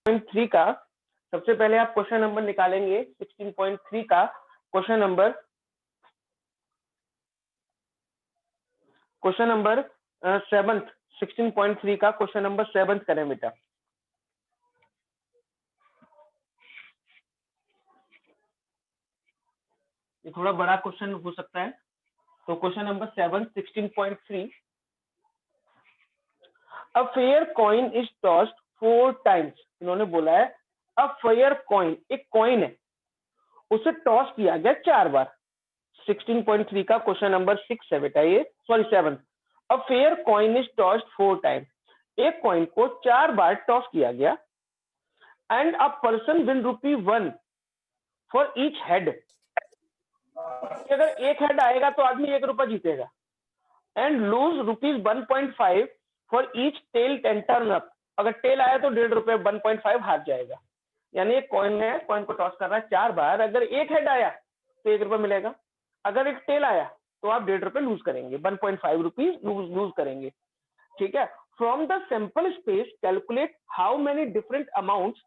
16.3 का सबसे पहले आप क्वेश्चन नंबर निकालेंगे। 16.3 का क्वेश्चन नंबर 7th 16.3 का क्वेश्चन नंबर 7th करें बेटा। ये थोड़ा बड़ा क्वेश्चन हो सकता है, तो question number 7 16.3। A fair coin is tossed 4 times. इन्होंने बोला है अ फेयर कॉइन, एक कॉइन है, उसे टॉस किया गया 4 बार। 16.3 का क्वेश्चन नंबर 6 है बेटा ये, sorry 7। A fair coin is tossed 4 times. एक कॉइन को 4 बार टॉस किया गया। And a person win ₹1 for each head. अगर एक हेड आएगा तो आदमी ₹1 जीतेगा। And lose ₹1.5 for each tail turn up. अगर टेल आया तो ₹1.5 1.5 हार जाएगा। यानी एक कॉइन है, कॉइन को टॉस कर रहा है 4 बार। अगर एक हेड आया तो ₹1 मिलेगा, अगर एक टेल आया तो आप ₹1.5 लूज करेंगे, 1.5 रुपीज लूज करेंगे। ठीक है। From the sample space calculate how many different amounts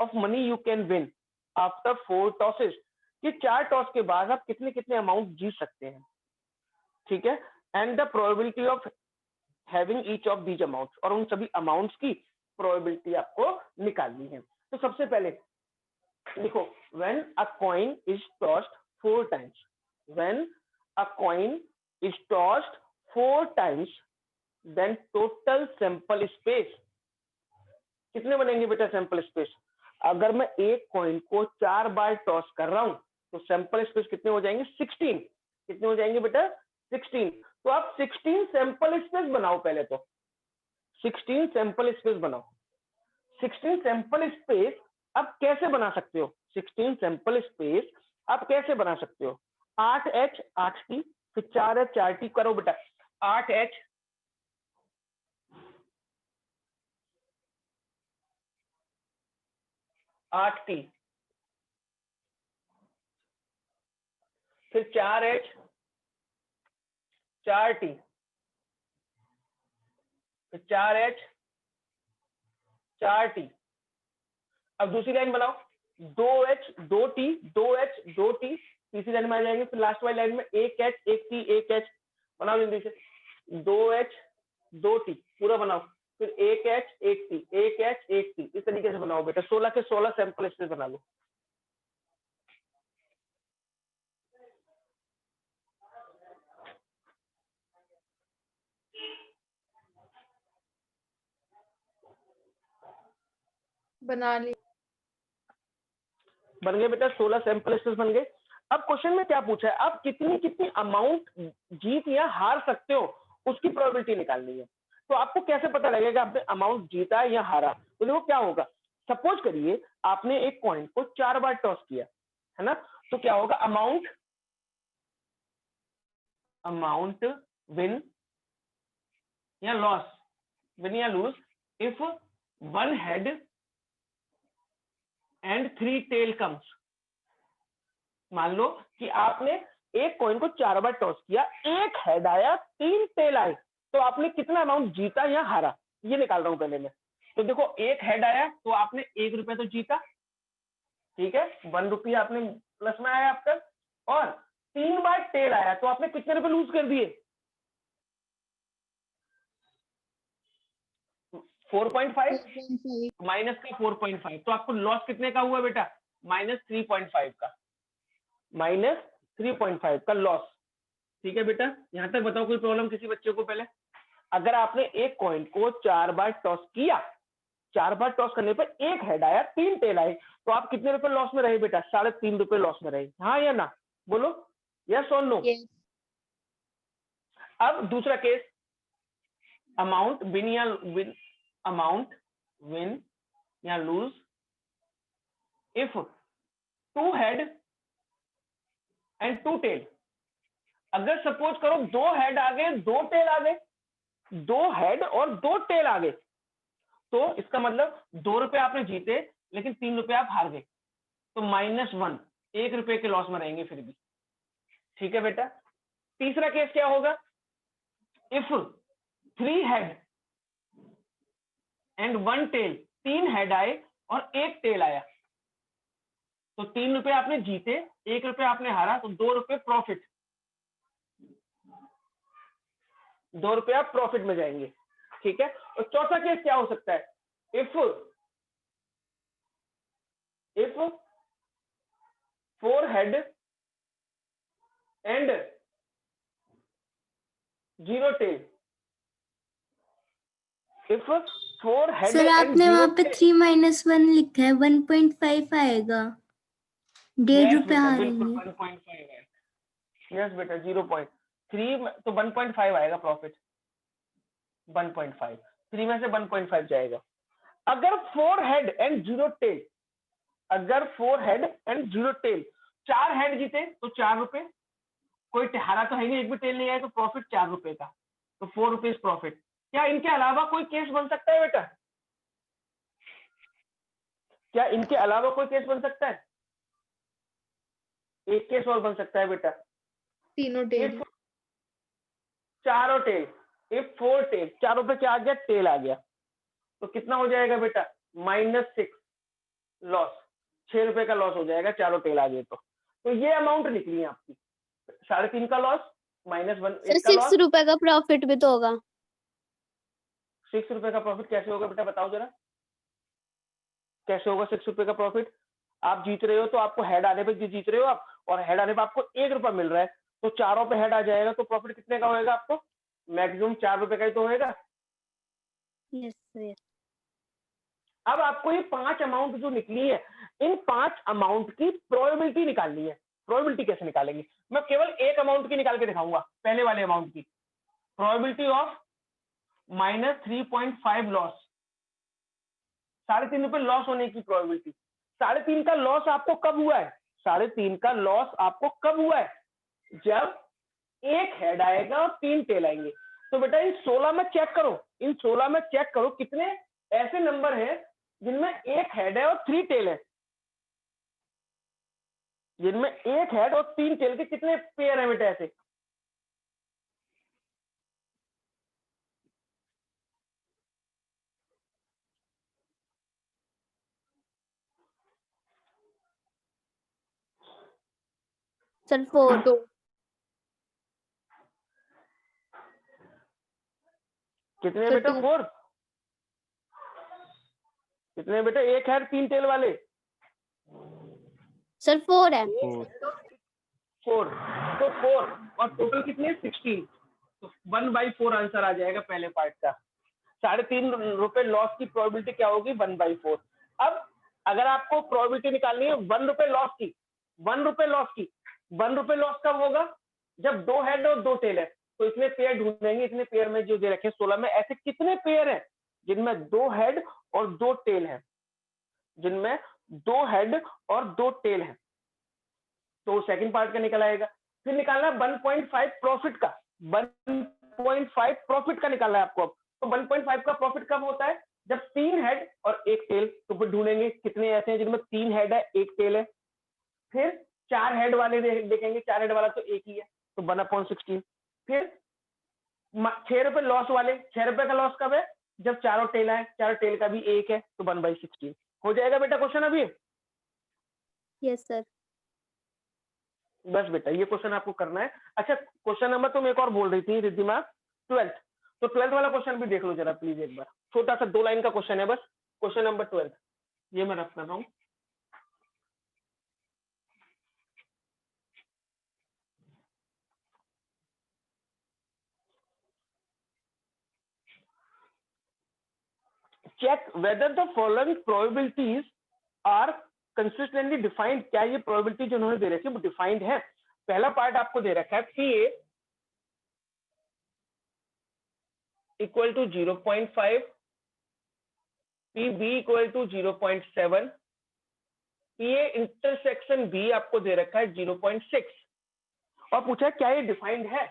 of money you can win after 4 tosses. कि 4 टॉस के बाद आप कितने कितने अमाउंट जीत सकते हैं। ठीक है। And the probability of having each of these amounts, और उन सभी अमाउंट्स की प्रोबेबिलिटी आपको निकालनी है। तो सबसे पहले देखो, when a coin is tossed 4 times, when a coin is tossed 4 times, then total sample space कितने बनेंगे बेटा सैंपल स्पेस। अगर मैं एक कॉइन को 4 बार टॉस कर रहा हूं तो सैंपल स्पेस कितने हो जाएंगे 16। कितने हो जाएंगे बेटा 16। तो आप 16 सैंपल स्पेस बनाओ। पहले तो 16 सैंपल स्पेस बनाओ। 16 सैंपल स्पेस आप कैसे बना सकते हो। 16 सैंपल स्पेस आप कैसे बना सकते हो। 8H 8T, फिर 4H 4T करो बेटा। 8H 8T, फिर 4H 4T, फिर 4H 4T। अब दूसरी लाइन बनाओ, 2H 2T 2H 2T। तीसरी लाइन में आ जाएंगे, फिर लास्ट वाली लाइन में 1H 1T 1H। बनाओ जल्दी से, 2H 2T पूरा बनाओ, फिर 1H 1T 1H 1T। इस तरीके से बनाओ बेटा। 16 के 16 सैंपल स्पेस बना लो। बना ली। बन गए बेटा, 16 सैंपल स्पेस बन गए। अब क्वेश्चन में क्या पूछा है, आप कितनी कितनी अमाउंट जीत या हार सकते हो उसकी प्रोबेबिलिटी निकालनी है। तो आपको कैसे पता लगेगा आपने अमाउंट जीता या हारा। तो देखो क्या होगा, सपोज करिए आपने एक कॉइन को 4 बार टॉस किया है ना, तो क्या होगा अमाउंट विन या लॉस, विन या lose if 1 head and 3 tail comes. मान लो कि आपने एक कॉइन को 4 बार टॉस किया, एक हेड आया 3 टेल आए, तो आपने कितना अमाउंट जीता या हारा, ये निकाल रहा हूं पहले मैं। तो देखो एक हेड आया तो आपने ₹1 तो जीता, ठीक है, ₹1 आपने प्लस में आया आपका। और 3 बार टेल आया तो आपने कितने रुपए लूज कर दिए 4.5 माइनस का 4.5। तो आपको लॉस कितने का हुआ बेटा -3.5 का, -3.5 का लॉस। ठीक है बेटा, यहां तक बताओ कोई प्रॉब्लम किसी बच्चे को। पहले अगर आपने एक कॉइन को 4 बार टॉस किया, 4 बार टॉस करने पर एक हेड आया 3 टेल आए, तो आप कितने रुपए लॉस में रहे बेटा ₹3.5 लॉस में रहे। हाँ या ना बोलो, यस और नो। अब दूसरा केस, अमाउंट विन या lose if 2 head and 2 tail. अगर सपोज करो 2 हेड आ गए 2 टेल आ गए, 2 हेड और 2 टेल आ गए, तो इसका मतलब ₹2 आपने जीते लेकिन ₹3 आप हार गए, तो -1, ₹1 के लॉस में रहेंगे फिर भी। ठीक है बेटा। तीसरा केस क्या होगा, if 3 head and 1 tail, 3 head आए और एक टेल आया, तो 3 रुपए आपने जीते, 1 रुपए आपने हारा, तो 2 रुपए प्रॉफिट, 2 रुपए आप प्रॉफिट में जाएंगे, ठीक है। और चौथा केस क्या हो सकता है, if 4 head and 0 tail, if 4 head sir and आपने 0 वहां पे टेल। 3 - 1 लिखा है, 1.5 आएगा, 1.5 रुपए बेटा बिल्कुल हारेंगे। 1.5 है, यस बेटा 0.3, तो 1.5 आएगा प्रॉफिट, 1.5, 3 में से 1.5 जाएगा। अगर 4 हेड एंड 0 टेल, अगर 4 हेड एंड 0 टेल, 4 हेड जीते तो 4 रुपए, कोई हारा तो है नहीं, एक भी टेल नहीं आया, तो प्रॉफिट 4 रुपए का, तो 4 रुपीज प्रॉफिट। क्या इनके अलावा कोई केस बन सकता है बेटा, क्या इनके अलावा कोई केस बन सकता है? एक केस और बन सकता है बेटा, तीनों टेल, इफ चारों टेल, इफ 4 टेल, चारों पे क्या आ गया, टेल आ गया, तो कितना हो जाएगा बेटा, -6 लॉस, 6 रुपए का लॉस हो जाएगा, चारों टेल आ गए तो ये अमाउंट निकली है आपकी, 3.5 का लॉस, -1 सर 1 का 6 लॉस। रुपए का प्रॉफिट भी तो होगा। 6 रुपए का प्रॉफिट कैसे होगा बेटा, बताओ जरा, कैसे होगा 6 रुपए का प्रॉफिट? आप जीत रहे हो तो आपको हेड आने पे जीत रहे हो आप, और हेड आने पे आपको 1 रुपया मिल रहा है, तो चारों पे हेड आ जाएगा, तो प्रॉफिट कितने का होएगा आपको, मैक्सिमम 4 रुपए का ही तो होएगा। Yes sir. अब आपको ये 5 अमाउंट जो निकली है, इन 5 अमाउंट की प्रोबेबिलिटी निकालनी है। प्रोबेबिलिटी कैसे निकालेंगे, मैं केवल एक अमाउंट की निकाल के दिखाऊंगा, पहले वाले अमाउंट की, प्रोबेबिलिटी ऑफ -3.5 लॉस, 3.5 रुपए लॉस होने की प्रोबेबिलिटी। 3.5 का लॉस आपको कब हुआ है, 3.5 का लॉस आपको कब हुआ है, जब एक हेड आएगा और 3 टेल आएंगे। तो बेटा इन 16 में चेक करो, इन 16 में चेक करो कितने ऐसे नंबर हैं जिनमें एक हेड है और 3 टेल है, जिनमें एक हेड और 3 टेल के कितने पेयर है बेटा ऐसे? सर 4। दो, कितने सर बेटा, 2, 4, कितने बेटा, एक हेड 3 टेल वाले, सर 4 है। 4, तो 4 और टोटल कितने, 16, तो 1/4 आंसर आ जाएगा पहले पार्ट का। 3.5 रुपए लॉस की प्रोबेबिलिटी क्या होगी, 1/4। अब अगर आपको प्रोबेबिलिटी निकालनी है 1 रुपए लॉस की, 1 रुपए लॉस की, 1 रुपए लॉस कब होगा, जब 2 हेड और 2 टेल है। तो इतने पेयर ढूंढेंगे, इतने पेयर में जो दे रखे 16 में, ऐसे कितने पेयर है जिनमें 2 हेड और 2 टेल है, जिनमें 2 हेड और 2 टेल है, तो सेकंड पार्ट का निकल आएगा। फिर निकालना 1.5 प्रॉफिट का, 1.5 प्रॉफिट का निकालना है आपको। अब तो 1.5 का प्रॉफिट कब होता है, जब 3 हेड और 1 टेल, तो फिर ढूंढेंगे कितने ऐसे हैं जिनमें 3 हेड है 1 टेल है। फिर 4 हेड वाले देखेंगे, 4 हेड वाला तो एक ही है, तो 1/16। फिर 6 रुपए लॉस वाले, 6 रुपए का लॉस कब है, जब चारों टेल है, चारों टेल का भी एक है, तो 1/16 हो जाएगा बेटा क्वेश्चन अभी। Yes sir. बस बेटा ये क्वेश्चन आपको करना है। अच्छा क्वेश्चन नंबर तुम एक और बोल रही थी रिद्धिमा, 12th, तो 12th वाला क्वेश्चन भी देख लो जरा प्लीज एक बार, छोटा सा 2 लाइन का क्वेश्चन है बस, क्वेश्चन नंबर 12, ये मैं रख कर रहा हूँ। Check whether the following probabilities are consistently defined, क्या ये प्रोबेबिलिटी जो उन्होंने दे रखी है वो डिफाइंड है। पहला पार्ट आपको दे रखा है P A equal to 0.5, P B equal to 0.7, P A intersection B आपको दे रखा है 0.6, और पूछा क्या ये डिफाइंड है।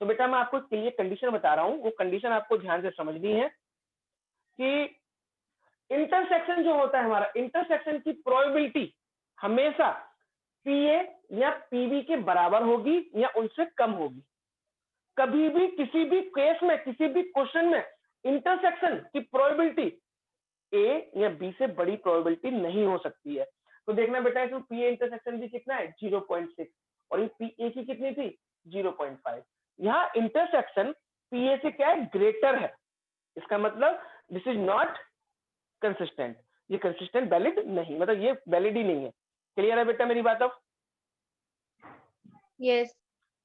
तो बेटा मैं आपको इसके लिए कंडीशन बता रहा हूँ, वो कंडीशन आपको ध्यान से समझनी है कि इंटरसेक्शन जो होता है हमारा, इंटरसेक्शन की प्रोबेबिलिटी हमेशा पीए या पीबी के बराबर होगी या उनसे कम होगी। कभी भी किसी भी केस में, किसी भी क्वेश्चन में इंटरसेक्शन की प्रोबेबिलिटी ए या बी से बड़ी प्रोबेबिलिटी नहीं हो सकती है। तो देखना बेटा इसमें पी ए इंटरसेक्शन भी कितना है 0.6 और ये पी ए की कितनी थी 0.5। यहाँ इंटरसेक्शन पी ए से क्या है ग्रेटर है, इसका मतलब दिस इज नॉट कंसिस्टेंट, ये कंसिस्टेंट वैलिड नहीं, मतलब ये वैलिड ही नहीं है। क्लियर है बेटा मेरी बात? अब Yes.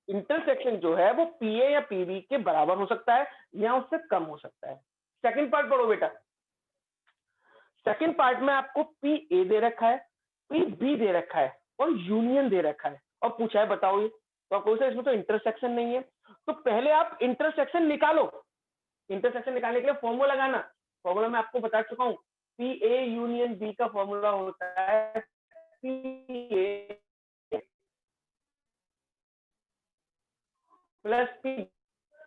इंटरसेक्शन जो है वो पी ए या पी बी के बराबर हो सकता है या उससे कम हो सकता है। सेकंड पार्ट पढ़ो बेटा। सेकंड पार्ट में आपको पी ए दे रखा है, पी बी दे रखा है और यूनियन दे रखा है और पूछा है बताओ ये, तो आपको इसमें तो इंटरसेक्शन नहीं है, तो पहले आप इंटरसेक्शन निकालो। इंटरसेक्शन निकालने के लिए फॉर्मूला लगाना, फॉर्मूला मैं आपको बता चुका हूँ, पी ए यूनियन बी का फॉर्मूला होता है P A plus P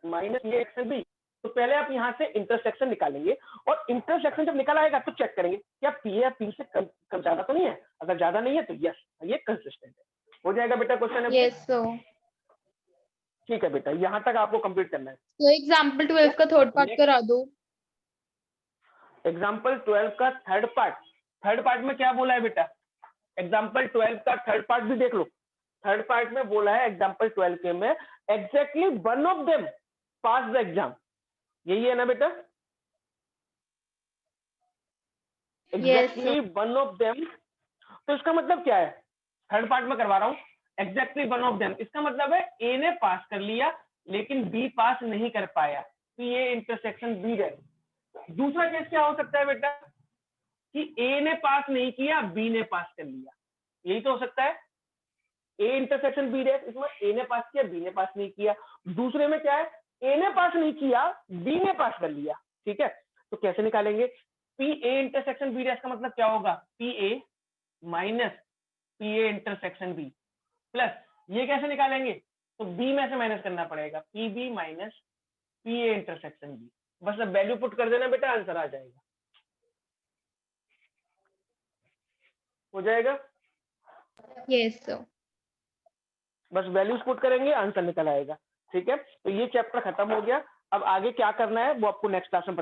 minus A X B. तो पहले आप यहाँ से इंटरसेक्शन निकालेंगे और इंटरसेक्शन जब निकल आएगा तो चेक करेंगे क्या पी या पी से कम ज्यादा तो नहीं है, अगर ज्यादा नहीं है तो यस ये कंसिस्टेंट है। हो जाएगा बेटा क्वेश्चन? Yes, sir. ठीक है बेटा, यहाँ तक आपको कंप्लीट करना है। तो एग्जाम्पल 12 का थर्ड पार्ट करा दो। एग्जाम्पल 12 का थर्ड पार्ट में क्या बोला है बेटा? एग्जाम्पल 12 का थर्ड पार्ट भी देख लो। थर्ड पार्ट में बोला है एग्जाम्पल 12 के में exactly one of them pass the exam, यही है ना बेटा? एग्जैक्टली वन ऑफ देम, तो इसका मतलब क्या है? थर्ड पार्ट में करवा रहा हूं, एग्जैक्टली वन ऑफ देम, इसका मतलब है ए ने पास कर लिया लेकिन बी पास नहीं कर पाया, पी ए इंटरसेक्शन बी है। दूसरा केस क्या हो सकता है बेटा कि ए ने पास नहीं किया बी ने पास कर लिया, यही तो हो सकता है। ए इंटरसेक्शन बी डैश, इसमें ए ने पास किया बी ने पास नहीं किया। दूसरे में क्या है, ए ने पास नहीं किया बी ने पास कर लिया। ठीक है, तो कैसे निकालेंगे? P A intersection B dash का मतलब क्या होगा? P A minus P A intersection B plus, ये कैसे निकालेंगे? तो बी में से माइनस करना पड़ेगा, P B minus P A intersection B. बस अब वैल्यू पुट कर देना बेटा, आंसर आ जाएगा। हो जाएगा? Yes, sir. बस वैल्यूज पुट करेंगे आंसर निकल आएगा। ठीक है, तो ये चैप्टर खत्म हो गया। अब आगे क्या करना है वो आपको नेक्स्ट क्लास में